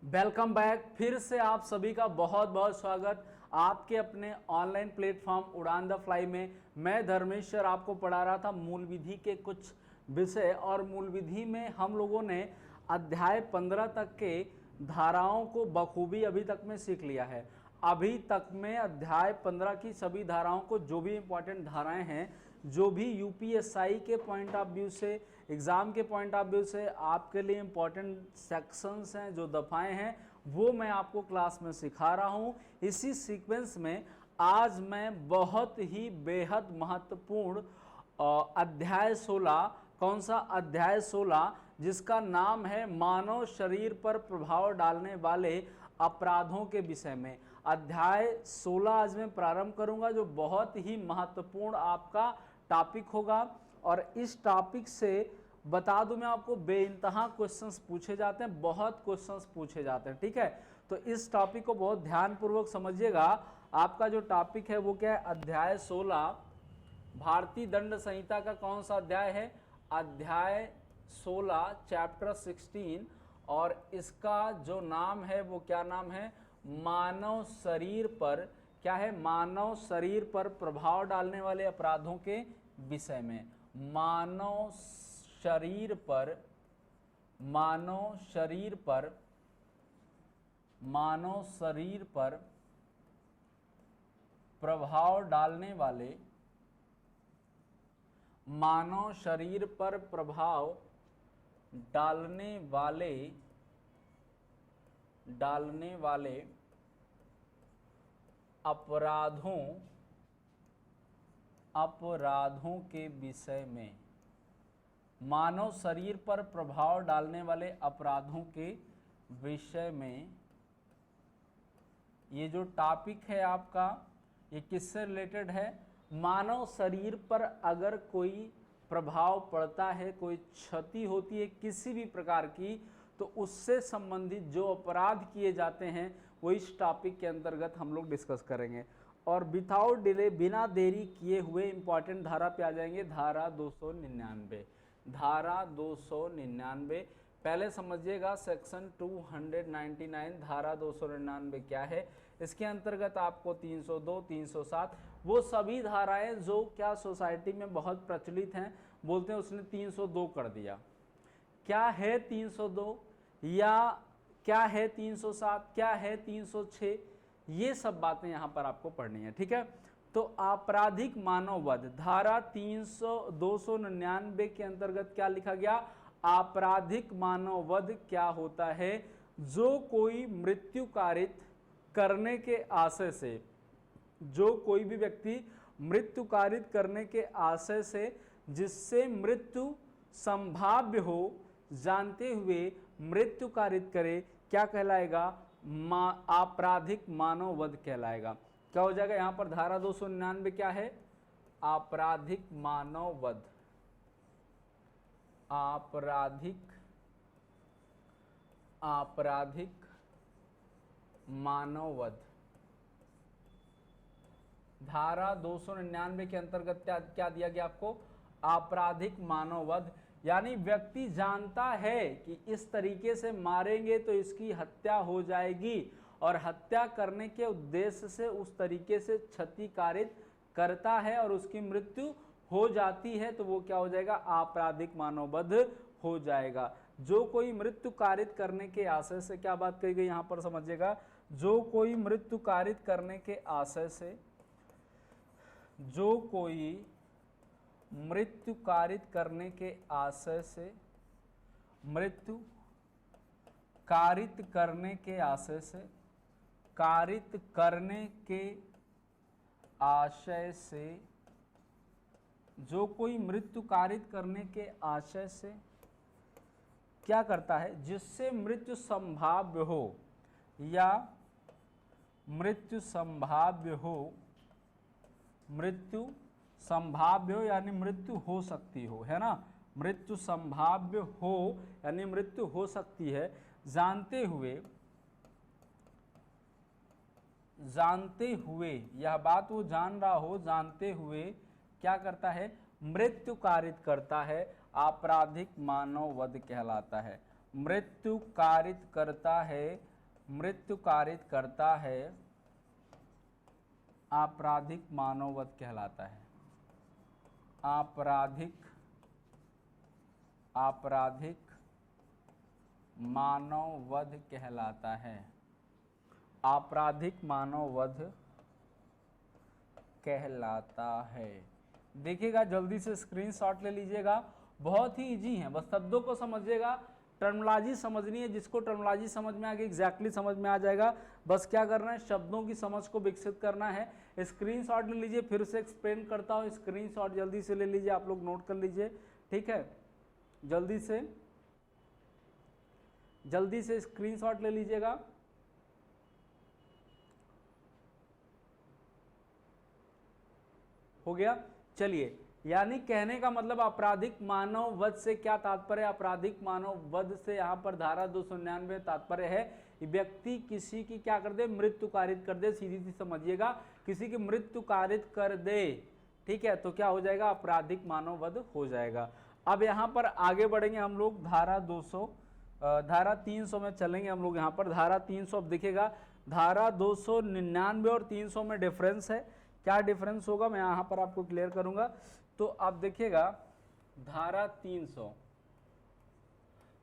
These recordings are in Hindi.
Welcome back. फिर से आप सभी का बहुत बहुत स्वागत आपके अपने ऑनलाइन प्लेटफॉर्म उड़ान द फ्लाई में। मैं धर्मेश्वर आपको पढ़ा रहा था मूल विधि के कुछ विषय, और मूल विधि में हम लोगों ने अध्याय 15 तक के धाराओं को बखूबी अभी तक में सीख लिया है। अभी तक में अध्याय 15 की सभी धाराओं को, जो भी इंपॉर्टेंट धाराएं हैं, जो भी यूपीएसआई के पॉइंट ऑफ व्यू से, एग्ज़ाम के पॉइंट ऑफ व्यू से आपके लिए इंपॉर्टेंट सेक्शंस हैं, जो दफ़ाएं हैं, वो मैं आपको क्लास में सिखा रहा हूँ। इसी सीक्वेंस में आज मैं बहुत ही बेहद महत्वपूर्ण अध्याय 16, कौन सा अध्याय 16, जिसका नाम है मानव शरीर पर प्रभाव डालने वाले अपराधों के विषय में। अध्याय 16 आज मैं प्रारंभ करूंगा, जो बहुत ही महत्वपूर्ण आपका टॉपिक होगा। और इस टॉपिक से बता दूं मैं आपको, बेइंतहा क्वेश्चंस पूछे जाते हैं, बहुत क्वेश्चंस पूछे जाते हैं, ठीक है। तो इस टॉपिक को बहुत ध्यानपूर्वक समझिएगा। आपका जो टॉपिक है वो क्या है? अध्याय 16 भारतीय दंड संहिता का कौन सा अध्याय है? अध्याय 16 चैप्टर 16, और इसका जो नाम है वो क्या नाम है? मानव शरीर पर, क्या है? मानव शरीर पर प्रभाव डालने वाले अपराधों के विषय में। मानव शरीर पर, मानव शरीर पर, मानव शरीर पर प्रभाव डालने वाले, मानव शरीर पर प्रभाव डालने वाले अपराधों के विषय में। मानव शरीर पर प्रभाव डालने वाले अपराधों के विषय में ये जो टॉपिक है आपका, ये किससे रिलेटेड है? मानव शरीर पर अगर कोई प्रभाव पड़ता है, कोई क्षति होती है किसी भी प्रकार की, तो उससे संबंधित जो अपराध किए जाते हैं वो इस टॉपिक के अंतर्गत हम लोग डिस्कस करेंगे। और विदाउट डिले, बिना देरी किए हुए इंपॉर्टेंट धारा पे आ जाएंगे। धारा 299, धारा 299। पहले समझिएगा सेक्शन 299 धारा 299 क्या है। इसके अंतर्गत आपको 302, 307, वो सभी धाराएं जो क्या सोसाइटी में बहुत प्रचलित हैं, बोलते हैं उसने 302 कर दिया। क्या है 302, या क्या है 307, क्या है 306, ये सब बातें यहां पर आपको पढ़नी है, ठीक है। तो आपराधिक मानववध धारा 299 के अंतर्गत क्या लिखा गया? आपराधिक मानववध क्या होता है? जो कोई मृत्यु कारित करने के आशय से, जो कोई भी व्यक्ति मृत्यु कारित करने के आशय से, जिससे मृत्यु संभाव्य हो, जानते हुए मृत्यु कारित करे, क्या कहलाएगा? आपराधिक मानववध कहलाएगा। क्या हो जाएगा यहां पर? धारा 299 क्या है? आपराधिक मानववध, आपराधिक मानववध। धारा 299 के अंतर्गत क्या दिया गया आपको? आपराधिक मानववध, यानी व्यक्ति जानता है कि इस तरीके से मारेंगे तो इसकी हत्या हो जाएगी, और हत्या करने के उद्देश्य से उस तरीके से क्षति कारित करता है और उसकी मृत्यु हो जाती है, तो वो क्या हो जाएगा? आपराधिक मानववध हो जाएगा। जो कोई मृत्यु कारित करने के आशय से, क्या बात कही गई यहां पर समझिएगा, जो कोई मृत्यु कारित करने के आशय से, जो कोई मृत्यु कारित करने के आशय से, मृत्यु कारित करने के आशय से, कारित करने के आशय से, जो कोई मृत्यु कारित करने के आशय से क्या करता है? जिससे मृत्यु संभाव्य हो, या मृत्यु संभाव्य हो, मृत्यु संभाव्य हो यानी मृत्यु हो सकती हो, है ना। मृत्यु संभाव्य हो यानी मृत्यु हो सकती है, जानते हुए यह बात वो जान रहा हो, जानते हुए क्या करता है? मृत्यु कारित करता है, आपराधिक मानववध कहलाता है। मृत्यु कारित करता है, मृत्यु कारित करता है आपराधिक मानववध कहलाता है। आपराधिक मानववध कहलाता है। आपराधिक मानववध कहलाता है। देखिएगा, जल्दी से स्क्रीनशॉट ले लीजिएगा, बहुत ही इजी है, बस शब्दों को समझिएगा, टर्मिनोलॉजी समझनी है। जिसको टर्मिनोलॉजी समझ में आ गई एग्जैक्टली समझ में आ जाएगा। बस क्या करना है, शब्दों की समझ को विकसित करना है। स्क्रीनशॉट ले लीजिए, फिर से एक्सप्लेन करता हूँ, स्क्रीनशॉट जल्दी से ले लीजिए, आप लोग नोट कर लीजिए, ठीक है। जल्दी से स्क्रीनशॉट ले लीजिएगा। हो गया, चलिए। यानी कहने का मतलब आपराधिक मानव वध से क्या तात्पर्य है? आपराधिक मानव वध से यहाँ पर धारा 299 तात्पर्य है व्यक्ति किसी की क्या कर दे, मृत्यु कारित कर दे। सीधी सी समझिएगा, किसी की मृत्यु कारित कर दे, ठीक है, तो क्या हो जाएगा, आपराधिक मानव वध हो जाएगा। अब यहाँ पर आगे बढ़ेंगे हम लोग, धारा 300 में चलेंगे हम लोग। यहाँ पर धारा 300 अब दिखेगा, धारा 299 और 300 में डिफरेंस है। क्या डिफरेंस होगा मैं यहाँ पर आपको क्लियर करूंगा। तो आप देखिएगा, धारा 300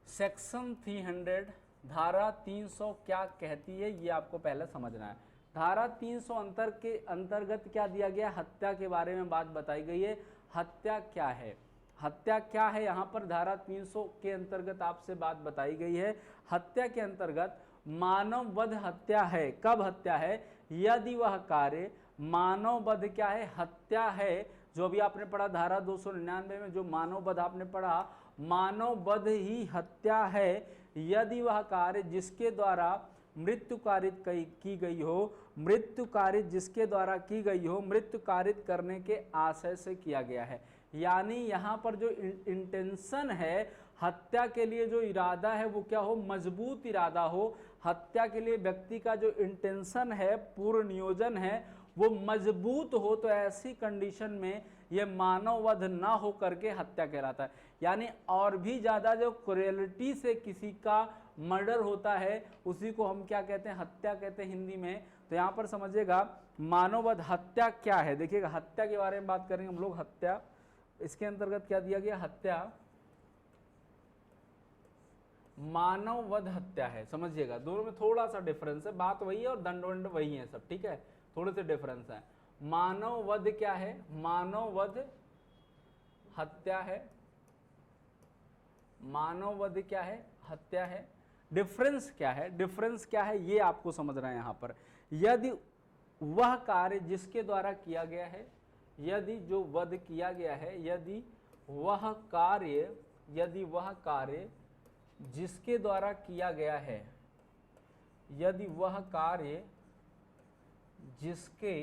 सेक्शन 300, धारा 300 क्या कहती है ये आपको पहले समझना है। धारा 300 अंतर्गत क्या दिया गया, हत्या के बारे में बात बताई गई है। हत्या क्या है, हत्या क्या है, यहाँ पर धारा 300 के अंतर्गत आपसे बात बताई गई है। हत्या के अंतर्गत मानव वध हत्या है। कब हत्या है, यदि वह कार्य मानव वध क्या है, हत्या है। जो भी आपने पढ़ा धारा 299 में, जो मानव वध आपने पढ़ा, मानव वध ही हत्या है यदि वह कार्य जिसके द्वारा मृत्यु कारित की गई हो, मृत्यु कारित जिसके द्वारा की गई हो, मृत्यु कारित करने के आशय से किया गया है। यानी यहाँ पर जो इंटेंशन है, हत्या के लिए जो इरादा है वो क्या हो, मजबूत इरादा हो। हत्या के लिए व्यक्ति का जो इंटेंशन है, पूर्ण नियोजन है, वो मजबूत हो, तो ऐसी कंडीशन में ये मानव वध ना हो करके हत्या कहलाता है। यानी और भी ज़्यादा जो क्रूएलिटी से किसी का मर्डर होता है उसी को हम क्या कहते हैं, हत्या कहते हैं हिंदी में। तो यहाँ पर समझिएगा, मानव वध हत्या क्या है। देखिएगा, हत्या के बारे में बात करेंगे हम लोग। हत्या, इसके अंतर्गत क्या दिया गया, हत्या मानव वध हत्या है। समझिएगा, दोनों में थोड़ा सा डिफरेंस है, बात वही है और दंड वही है सब, ठीक है, थोड़े से डिफरेंस है। मानव वध क्या है, मानव वध हत्या है। मानव वध क्या है, हत्या है। डिफरेंस क्या है, डिफरेंस क्या है ये आपको समझना है यहाँ पर। यदि वह कार्य जिसके द्वारा किया गया है, यदि जो वध किया गया है, यदि वह कार्य जिसके द्वारा किया गया है, यदि वह कार्य जिसके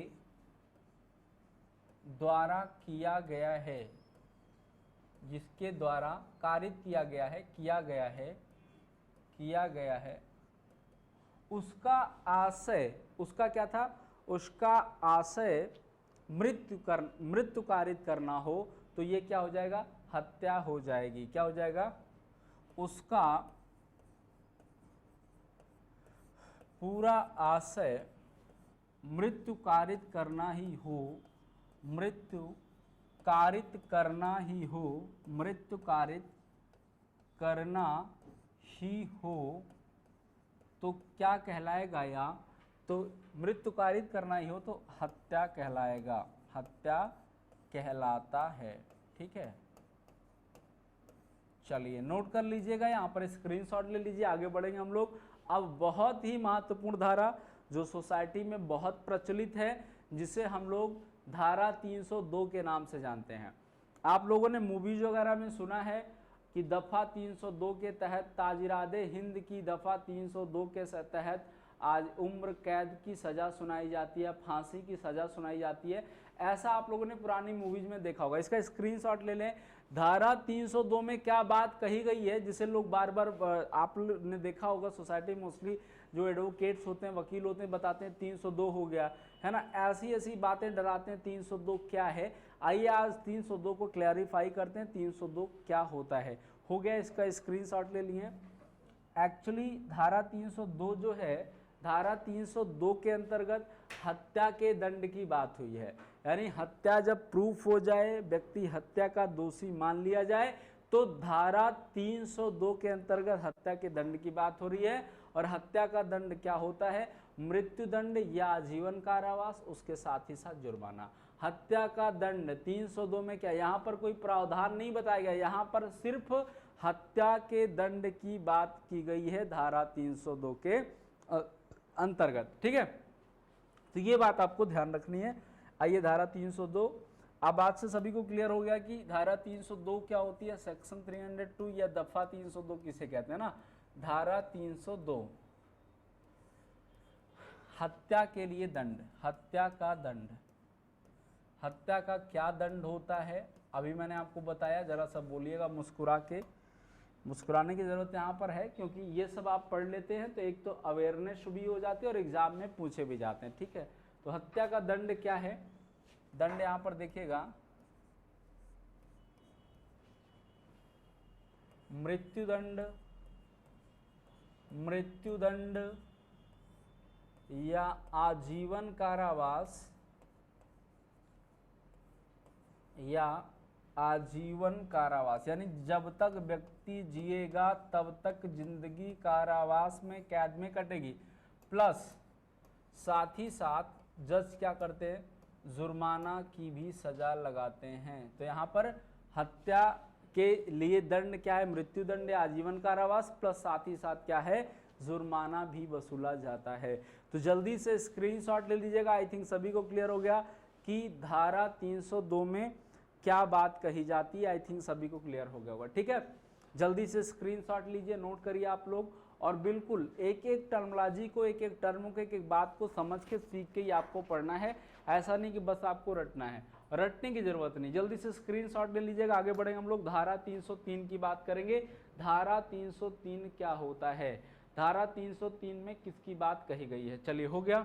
द्वारा किया गया है, जिसके द्वारा कारित किया गया है, उसका आशय, उसका क्या था, उसका आशय मृत्यु कारित करना हो, तो ये क्या हो जाएगा, हत्या हो जाएगी। क्या हो जाएगा, उसका पूरा आशय मृत्यु कारित करना ही हो, मृत्यु कारित करना ही हो, मृत्यु कारित करना ही हो, तो क्या कहलाएगा, या तो मृत्यु कारित करना ही हो तो हत्या कहलाएगा, हत्या कहलाता है, ठीक है। चलिए नोट कर लीजिएगा, यहाँ पर स्क्रीनशॉट ले लीजिए, आगे बढ़ेंगे हम लोग। अब बहुत ही महत्वपूर्ण धारा जो सोसाइटी में बहुत प्रचलित है, जिसे हम लोग धारा 302 के नाम से जानते हैं। आप लोगों ने मूवीज वगैरह में सुना है कि दफ़ा 302 के तहत ताजिरादे हिंद की दफ़ा 302 के तहत आज उम्र कैद की सज़ा सुनाई जाती है, फांसी की सज़ा सुनाई जाती है। ऐसा आप लोगों ने पुरानी मूवीज में देखा होगा। इसका स्क्रीनशॉट ले लें। धारा 302 में क्या बात कही गई है, जिसे लोग बार बार आप ने देखा होगा सोसाइटी में, मोस्टली जो एडवोकेट्स होते हैं, वकील होते हैं, बताते हैं 302 हो गया है ना, ऐसी ऐसी बातें डराते हैं। 302 क्या है, आइए आज 302 को क्लैरिफाई करते हैं, 302 क्या होता है। हो गया, इसका स्क्रीनशॉट ले लिए। एक्चुअली धारा 302 जो है, धारा 302 के अंतर्गत हत्या के दंड की बात हुई है। यानी हत्या जब प्रूफ हो जाए, व्यक्ति हत्या का दोषी मान लिया जाए, तो धारा 302 के अंतर्गत हत्या के दंड की बात हो रही है। और हत्या का दंड क्या होता है? मृत्यु दंड या आजीवन कारावास, उसके साथ ही साथ जुर्माना। हत्या का दंड 302 में क्या, यहाँ पर कोई प्रावधान नहीं बताया गया, यहाँ पर सिर्फ हत्या के दंड की बात की गई है धारा 302 के अंतर्गत। ठीक है, तो ये बात आपको ध्यान रखनी है। आइए धारा 302, अब आज से सभी को क्लियर हो गया कि धारा 302 क्या होती है, सेक्शन 302 या दफा 302 किसे कहते हैं ना। धारा 302 हत्या के लिए दंड, हत्या का दंड, हत्या का क्या दंड होता है अभी मैंने आपको बताया, जरा सब बोलिएगा मुस्कुरा के। मुस्कुराने की जरूरत यहाँ पर है क्योंकि ये सब आप पढ़ लेते हैं तो एक तो अवेयरनेस भी हो जाती है और एग्जाम में पूछे भी जाते हैं। ठीक है, तो हत्या का दंड क्या है? दंड यहाँ पर देखिएगा, मृत्युदंड, मृत्युदंड या आजीवन कारावास, या आजीवन कारावास, यानी जब तक व्यक्ति जिएगा तब तक जिंदगी कारावास में कैद में कटेगी, प्लस साथ ही साथ जज क्या करते हैं, जुर्माना की भी सजा लगाते हैं। तो यहाँ पर हत्या के लिए दंड क्या है? मृत्यु दंड या आजीवन कारावास, प्लस साथ ही साथ क्या है, जुर्माना भी वसूला जाता है। तो जल्दी से स्क्रीनशॉट ले लीजिएगा। आई थिंक सभी को क्लियर हो गया कि धारा 302 में क्या बात कही जाती है। आई थिंक सभी को क्लियर हो गया होगा। ठीक है, जल्दी से स्क्रीनशॉट लीजिए, नोट करिए आप लोग, और बिल्कुल एक एक टर्मोलॉजी को, एक एक टर्म को, एक एक बात को समझ के सीख के ही आपको पढ़ना है। ऐसा नहीं कि बस आपको रटना है, रटने की जरूरत नहीं। जल्दी से स्क्रीनशॉट ले लीजिएगा। आगे बढ़ेंगे हम लोग, धारा 303 की बात करेंगे। धारा 303 क्या होता है, धारा 303 में किसकी बात कही गई है? चलिए हो गया।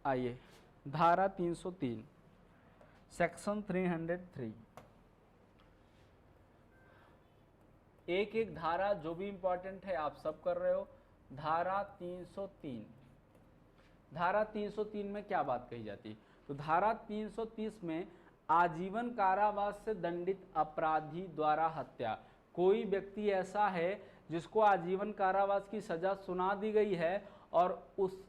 आइए धारा 303 सेक्शन 303, एक एक धारा जो भी इंपॉर्टेंट है आप सब कर रहे हो। धारा 303, धारा 303 में क्या बात कही जाती है? तो धारा 330 में आजीवन कारावास से दंडित अपराधी द्वारा हत्या, कोई व्यक्ति ऐसा है जिसको आजीवन कारावास की सजा सुना दी गई है और उस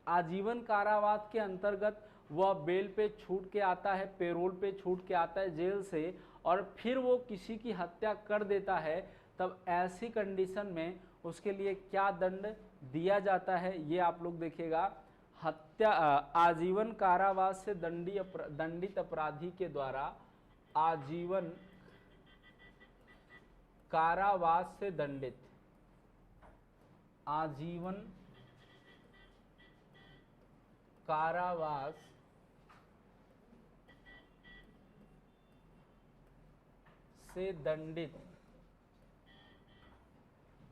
आजीवन कारावास के अंतर्गत वह बेल पे छूट के आता है, पेरोल पे छूट के आता है जेल से, और फिर वो किसी की हत्या कर देता है, तब ऐसी कंडीशन में उसके लिए क्या दंड दिया जाता है ये आप लोग देखिएगा। हत्या आजीवन कारावास से दंडित अपराधी के द्वारा आजीवन कारावास से दंडित, आजीवन कारावास से दंडित,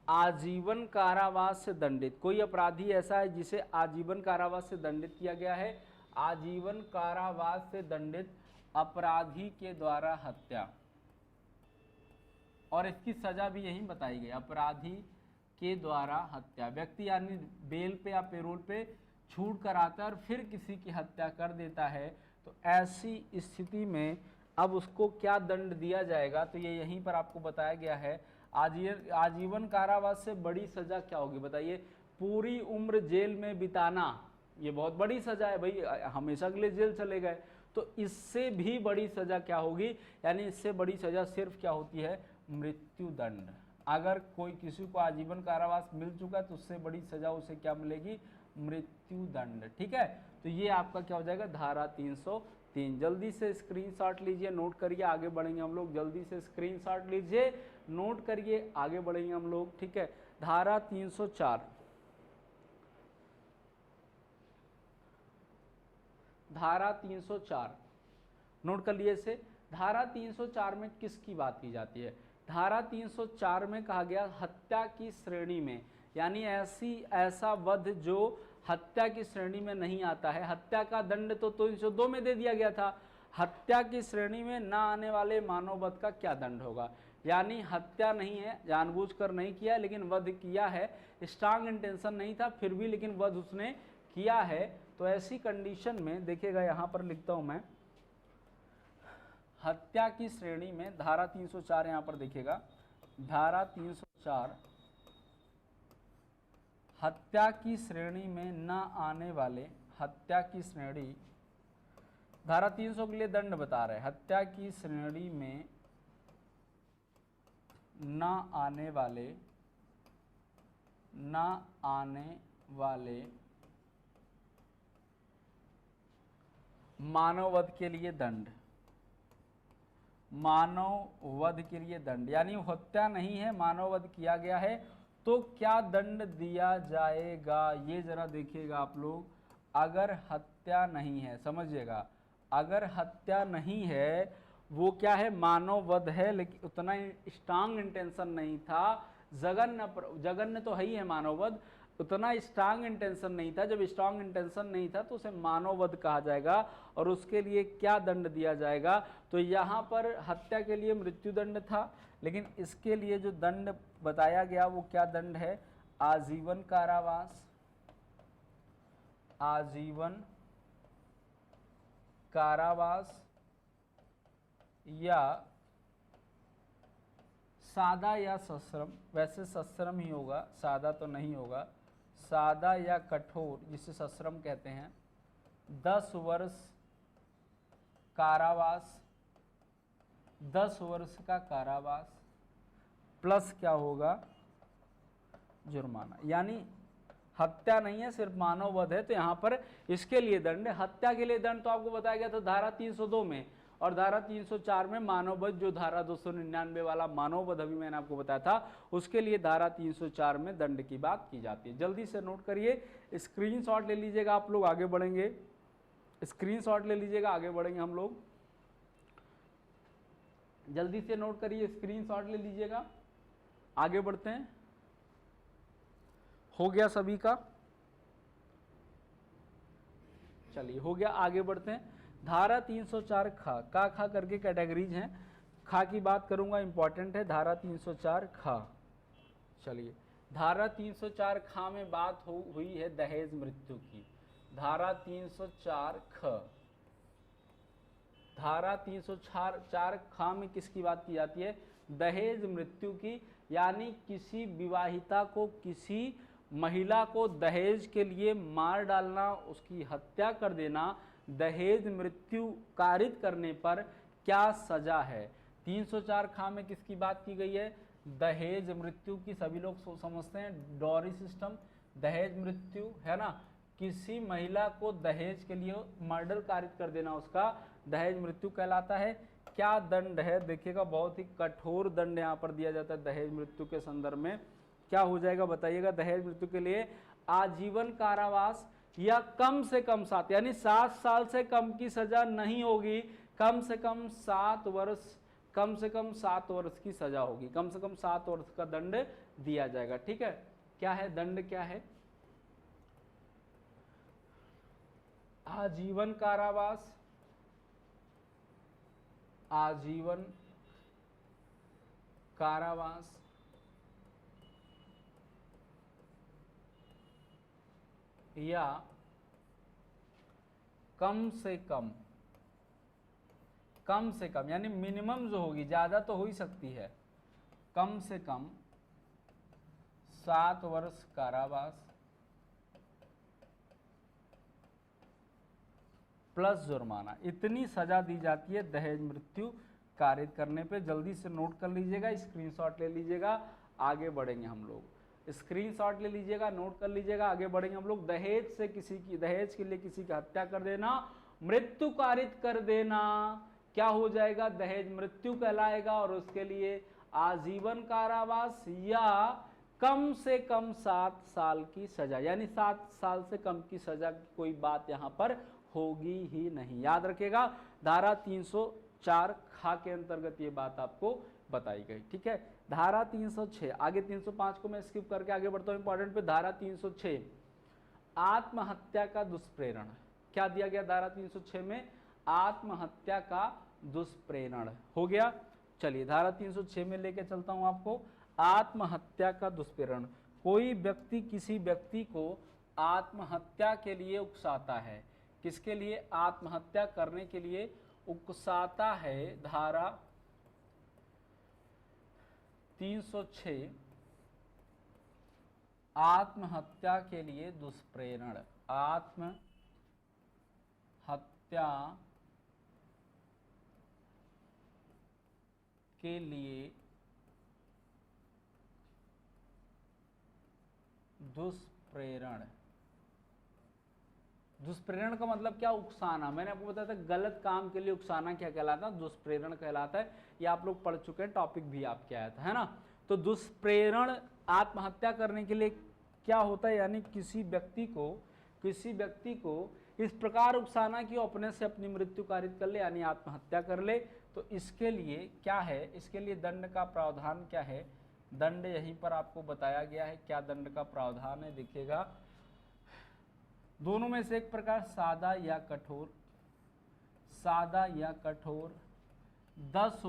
आजीवन कारावास से दंडित, कोई अपराधी ऐसा है जिसे आजीवन कारावास से दंडित किया गया है। आजीवन कारावास से दंडित अपराधी के द्वारा हत्या, और इसकी सजा भी यही बताई गई, अपराधी के द्वारा हत्या। व्यक्ति यानी बेल पे या पेरोल पे छूट कर आता है और फिर किसी की हत्या कर देता है, तो ऐसी स्थिति में अब उसको क्या दंड दिया जाएगा? तो ये यहीं पर आपको बताया गया है। आजीवन कारावास से बड़ी सजा क्या होगी बताइए? पूरी उम्र जेल में बिताना, ये बहुत बड़ी सजा है भाई, हमेशा के लिए जेल चले गए। तो इससे भी बड़ी सजा क्या होगी? यानी इससे बड़ी सजा सिर्फ क्या होती है? मृत्यु दंड। अगर कोई किसी को आजीवन कारावास मिल चुका है तो उससे बड़ी सजा उसे क्या मिलेगी? मृत्यु दंड। ठीक है, तो ये आपका क्या हो जाएगा? धारा 303। जल्दी से स्क्रीनशॉट लीजिए, नोट करिए, आगे बढ़ेंगे हम लोग। जल्दी से स्क्रीनशॉट लीजिए, नोट करिए, आगे बढ़ेंगे हम लोग। ठीक है, धारा 304, धारा 304 नोट कर लिए इसे। धारा 304 में किसकी बात की जाती है? धारा 304 में कहा गया हत्या की श्रेणी में, यानी ऐसा वध जो हत्या की श्रेणी में नहीं आता है। हत्या का दंड तो 302 में दे दिया गया था, हत्या की श्रेणी में ना आने वाले मानव वध का क्या दंड होगा? यानी हत्या नहीं है, जानबूझकर नहीं किया, लेकिन वध किया है। स्ट्रांग इंटेंशन नहीं था फिर भी लेकिन वध उसने किया है। तो ऐसी कंडीशन में देखिएगा, यहां पर लिखता हूं मैं, हत्या की श्रेणी में धारा 304, यहां पर देखिएगा धारा 304, हत्या की श्रेणी में न आने वाले, हत्या की श्रेणी, धारा 300 के लिए दंड बता रहे हैं, हत्या की श्रेणी में न आने वाले, न आने वाले मानव वध के लिए दंड, मानव वध के लिए दंड, यानी हत्या नहीं है, मानव वध किया गया है, तो क्या दंड दिया जाएगा ये जरा देखिएगा आप लोग। अगर हत्या नहीं है, समझिएगा, अगर हत्या नहीं है, वो क्या है, मानव वध है, लेकिन उतना स्ट्रांग इंटेंशन नहीं था, जघन्य तो है ही है मानव वध, उतना स्ट्रांग इंटेंशन नहीं था। जब स्ट्रांग इंटेंशन नहीं था तो उसे मानव वध कहा जाएगा। और उसके लिए क्या दंड दिया जाएगा, तो यहाँ पर हत्या के लिए मृत्युदंड था, लेकिन इसके लिए जो दंड बताया गया वो क्या दंड है, आजीवन कारावास, आजीवन कारावास या सादा या सश्रम, वैसे सश्रम ही होगा, सादा तो नहीं होगा, सादा या कठोर जिसे सश्रम कहते हैं, 10 वर्ष कारावास, 10 वर्ष का कारावास प्लस क्या होगा, जुर्माना। यानी हत्या नहीं है, सिर्फ मानव वध है, तो यहाँ पर इसके लिए दंड, हत्या के लिए दंड तो आपको बताया गया था धारा 302 में, और धारा 304 में मानव वध, जो धारा 299 वाला मानव वध अभी मैंने आपको बताया था, उसके लिए धारा 304 में दंड की बात की जाती है। जल्दी से नोट करिए, स्क्रीनशॉट ले लीजिएगा, आप लोग आगे बढ़ेंगे, स्क्रीनशॉट ले लीजिएगा, आगे बढ़ेंगे हम लोग, जल्दी से नोट करिए, स्क्रीनशॉट ले लीजिएगा, आगे बढ़ते हैं। हो गया सभी का, चलिए हो गया, आगे बढ़ते हैं। धारा 304 खा करके कैटेगरीज हैं, खा की बात करूंगा, इंपॉर्टेंट है, धारा 304 खा। चलिए, धारा 304 खा में बात हुई है दहेज मृत्यु की। धारा 304 ख, धारा 304 खा में किसकी बात की जाती है, दहेज मृत्यु की, यानी किसी विवाहिता को, किसी महिला को दहेज के लिए मार डालना, उसकी हत्या कर देना, दहेज मृत्यु कारित करने पर क्या सजा है। 304 खा में किसकी बात की गई है, दहेज मृत्यु की। सभी लोग समझते हैं डॉरी सिस्टम, दहेज मृत्यु है ना, किसी महिला को दहेज के लिए मर्डर कारित कर देना, उसका दहेज मृत्यु कहलाता है। क्या दंड है देखिएगा, बहुत ही कठोर दंड यहाँ पर दिया जाता है दहेज मृत्यु के संदर्भ में। क्या हो जाएगा बताइएगा, दहेज मृत्यु के लिए आजीवन कारावास या कम से कम 7, यानी 7 साल से कम की सजा नहीं होगी, कम से कम 7 वर्ष, कम से कम 7 वर्ष की सजा होगी, कम से कम 7 वर्ष का दंड दिया जाएगा। ठीक है, क्या है दंड, क्या है, आजीवन कारावास, आजीवन कारावास या कम से कम, कम से कम यानी मिनिमम जो होगी, ज्यादा तो हो ही सकती है, कम से कम 7 वर्ष कारावास प्लस जुर्माना, इतनी सजा दी जाती है दहेज मृत्यु कारित करने पे। जल्दी से नोट कर लीजिएगा, स्क्रीनशॉट ले लीजिएगा, आगे बढ़ेंगे हम लोग। स्क्रीनशॉट ले लीजिएगा, नोट कर लीजिएगा, आगे बढ़ेंगे हम लोग। दहेज से किसी की, दहेज के लिए किसी की हत्या कर देना, मृत्यु कारित कर देना, क्या हो जाएगा, दहेज मृत्यु कहलाएगा, और उसके लिए आजीवन कारावास या कम से कम 7 साल की सजा, यानी 7 साल से कम की सजा की कोई बात यहाँ पर होगी ही नहीं। याद रखिएगा, धारा 304 खा के अंतर्गत ये बात आपको बताई गई। ठीक है, धारा 306, आगे 305 को मैं स्किप करके आगे बढ़ता हूं, इंपॉर्टेंट पे। धारा 306 आत्महत्या का दुष्प्रेरण, क्या दिया गया धारा 306 में, आत्महत्या का दुष्प्रेरण हो गया। चलिए धारा 306 में लेके चलता हूं आपको। आत्महत्या का दुष्प्रेरण, कोई व्यक्ति किसी व्यक्ति को आत्महत्या के लिए उकसाता है, किसके लिए? आत्महत्या करने के लिए उकसाता है। धारा 306 आत्महत्या के लिए दुष्प्रेरण, आत्महत्या के लिए दुष्प्रेरण। दुष्प्रेरण का मतलब क्या? उकसाना। मैंने आपको बताया था गलत काम के लिए उकसाना क्या कहलाता है? दुष्प्रेरण कहलाता है। ये आप लोग पढ़ चुके हैं, टॉपिक भी आपके आया था, है ना। तो दुष्प्रेरण आत्महत्या करने के लिए क्या होता है? यानी किसी व्यक्ति को इस प्रकार उकसाना कि वो अपने से अपनी मृत्यु कारित कर ले, यानी आत्महत्या कर ले। तो इसके लिए क्या है? इसके लिए दंड का प्रावधान क्या है? दंड यहीं पर आपको बताया गया है। क्या दंड का प्रावधान है देखिएगा, दोनों में से एक प्रकार सादा या कठोर, सादा या कठोर 10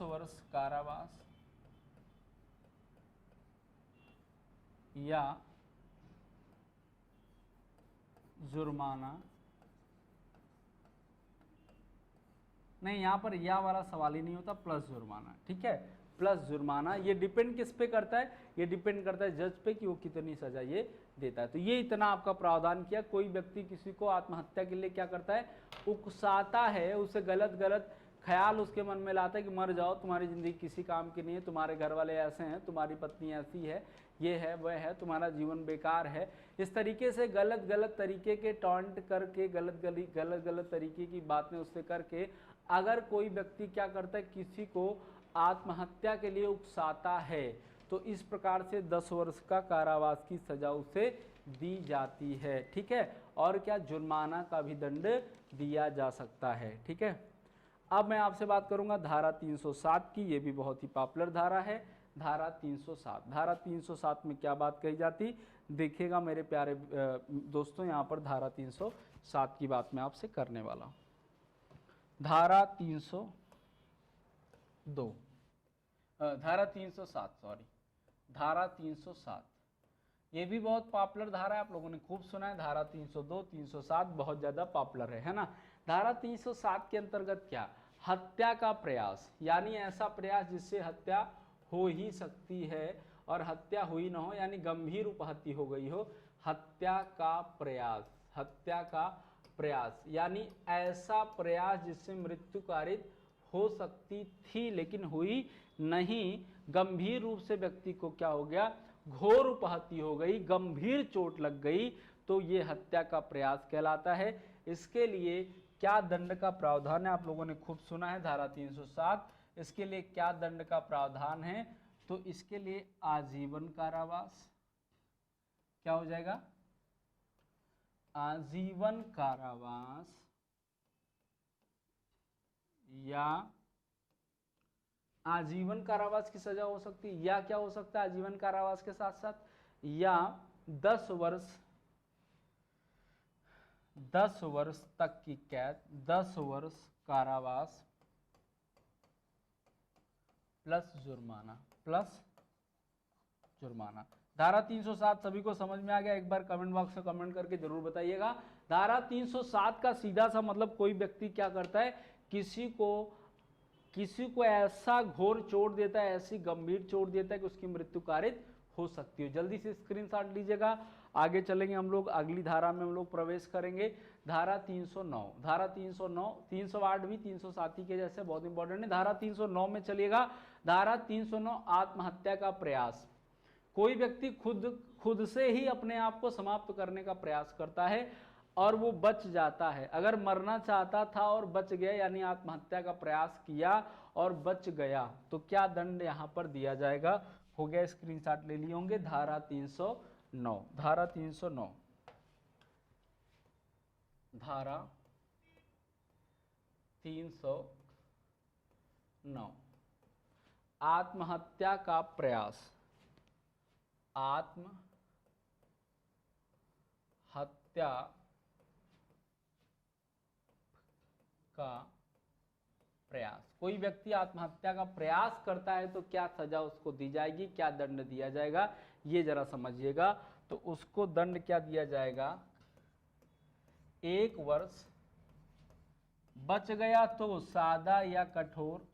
वर्ष कारावास या जुर्माना। नहीं, यहां पर या वाला सवाल ही नहीं होता, प्लस जुर्माना, ठीक है, प्लस जुर्माना। ये डिपेंड किस पे करता है? ये डिपेंड करता है जज पे कि वो कितनी सजा ये देता है। तो ये इतना आपका प्रावधान किया। कोई व्यक्ति किसी को आत्महत्या के लिए क्या करता है? उकसाता है, उसे गलत गलत ख्याल उसके मन में लाता है कि मर जाओ, तुम्हारी जिंदगी किसी काम की नहीं है, तुम्हारे घर वाले ऐसे हैं, तुम्हारी पत्नी ऐसी है, ये है वह है, तुम्हारा जीवन बेकार है। इस तरीके से गलत गलत तरीके के टॉन्ट करके, गलत गलत तरीके की बातें उससे करके अगर कोई व्यक्ति क्या करता है? किसी को आत्महत्या के लिए उकसाता है, तो इस प्रकार से 10 वर्ष का कारावास की सजा उसे दी जाती है, ठीक है। और क्या? जुर्माना का भी दंड दिया जा सकता है, ठीक है। अब मैं आपसे बात करूंगा धारा 307 की। ये भी बहुत ही पॉपुलर धारा है, धारा 307। धारा 307 में क्या बात कही जाती? देखिएगा मेरे प्यारे दोस्तों, यहाँ पर धारा 307 की बात मैं आपसे करने वाला हूँ। धारा 307, सॉरी, धारा 307 ये भी बहुत पॉपुलर धारा है, आप लोगों ने खूब सुना है। धारा 302, 307 बहुत ज़्यादा पॉपुलर है ना। धारा 307 के अंतर्गत क्या? हत्या का प्रयास, यानी ऐसा प्रयास जिससे हत्या हो ही सकती है और हत्या हुई ना हो, यानी गंभीर उपहत्या हो गई हो। हत्या का प्रयास, हत्या का प्रयास यानी ऐसा प्रयास जिससे मृत्यु कारित हो सकती थी लेकिन हुई नहीं, गंभीर रूप से व्यक्ति को क्या हो गया? घोर उपहत्या हो गई, गंभीर चोट लग गई, तो ये हत्या का प्रयास कहलाता है। इसके लिए क्या दंड का प्रावधान है? आप लोगों ने खूब सुना है धारा 307। इसके लिए क्या दंड का प्रावधान है? तो इसके लिए आजीवन कारावास, क्या हो जाएगा? आजीवन कारावास या आजीवन कारावास की सजा हो सकती है, या क्या हो सकता है आजीवन कारावास के साथ साथ? या 10 वर्ष तक की कैद, 10 वर्ष कारावास प्लस जुर्माना। धारा 307 सभी को समझ में आ गया? एक बार कमेंट बॉक्स में कमेंट करके जरूर बताइएगा। धारा 307 का सीधा सा मतलब, कोई व्यक्ति क्या करता है? किसी को ऐसा घोर चोट देता है, ऐसी गंभीर चोट देता है कि उसकी मृत्यु कारित हो सकती है। जल्दी से स्क्रीनशॉट लीजिएगा। आगे चलेंगे हम लोग, अगली धारा में हम लोग प्रवेश करेंगे। धारा 309, धारा 309, 308 भी 307 के जैसे बहुत इंपॉर्टेंट है। धारा 309 में चलिएगा। धारा 309 आत्महत्या का प्रयास। कोई व्यक्ति खुद से ही अपने आप को समाप्त करने का प्रयास करता है और वो बच जाता है। अगर मरना चाहता था और बच गया, यानी आत्महत्या का प्रयास किया और बच गया, तो क्या दंड यहां पर दिया जाएगा? हो गया, स्क्रीनशॉट ले लिए होंगे। धारा 309, धारा 309, धारा 309 आत्महत्या का प्रयास, आत्महत्या का प्रयास, कोई व्यक्ति आत्महत्या का प्रयास करता है तो क्या सजा उसको दी जाएगी, क्या दंड दिया जाएगा, ये जरा समझिएगा। तो उसको दंड क्या दिया जाएगा, 1 वर्ष, बच गया तो सादा या कठोर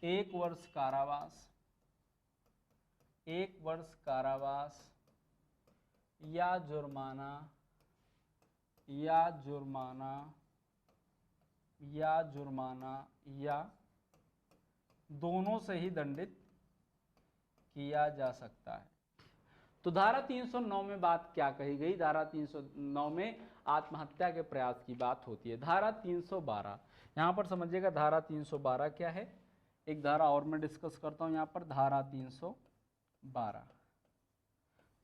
1 वर्ष कारावास, 1 वर्ष कारावास या जुर्माना, या जुर्माना, या जुर्माना, या दोनों से ही दंडित किया जा सकता है। तो धारा 309 में बात क्या कही गई, धारा 309 में आत्महत्या के प्रयास की बात होती है। धारा 312, यहां पर समझिएगा धारा 312 क्या है, एक धारा और मैं डिस्कस करता हूं यहां पर, धारा 312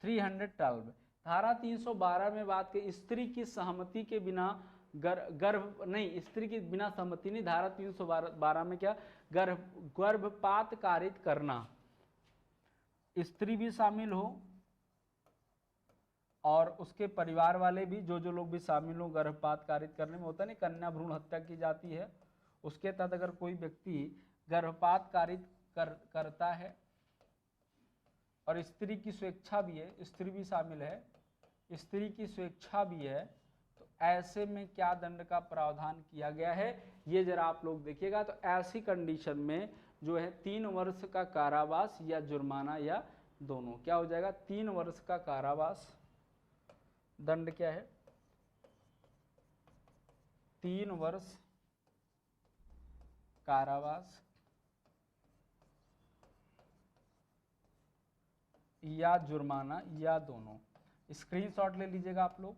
312। धारा 312 में बात की स्त्री की सहमति के बिना गर्भ नहीं, स्त्री की बिना सहमति नहीं, धारा 312 में क्या, गर्भपात कारित करना, स्त्री भी शामिल हो और उसके परिवार वाले भी, जो लोग भी शामिल हो गर्भपात कारित करने में, होता नहीं कन्या भ्रूण हत्या की जाती है, उसके तहत अगर कोई व्यक्ति गर्भपात कारित करता है और स्त्री की स्वेच्छा भी है, स्त्री भी शामिल है, स्त्री की स्वेच्छा भी है, तो ऐसे में क्या दंड का प्रावधान किया गया है, ये जरा आप लोग देखिएगा। तो ऐसी कंडीशन में जो है 3 वर्ष का कारावास या जुर्माना या दोनों, क्या हो जाएगा, 3 वर्ष का कारावास, दंड क्या है, 3 वर्ष कारावास या जुर्माना या दोनों। स्क्रीनशॉट ले लीजिएगा आप लोग।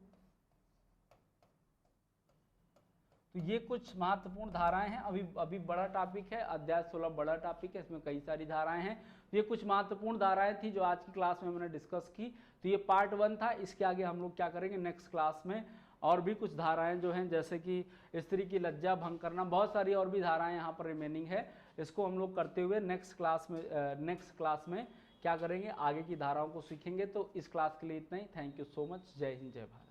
तो ये कुछ महत्वपूर्ण धाराएं हैं, अभी बड़ा टॉपिक है, अध्याय 16 बड़ा टॉपिक है, इसमें कई सारी धाराएं हैं। ये कुछ महत्वपूर्ण धाराएं थी जो आज की क्लास में मैंने डिस्कस की। तो ये पार्ट 1 था, इसके आगे हम लोग क्या करेंगे नेक्स्ट क्लास में, और भी कुछ धाराएं जो हैं, जैसे कि स्त्री की लज्जा भंग करना, बहुत सारी और भी धाराएं यहाँ पर रिमेनिंग है, इसको हम लोग करते हुए नेक्स्ट क्लास में क्या करेंगे, आगे की धाराओं को सीखेंगे। तो इस क्लास के लिए इतना ही, थैंक यू सो मच, जय हिंद जय भारत।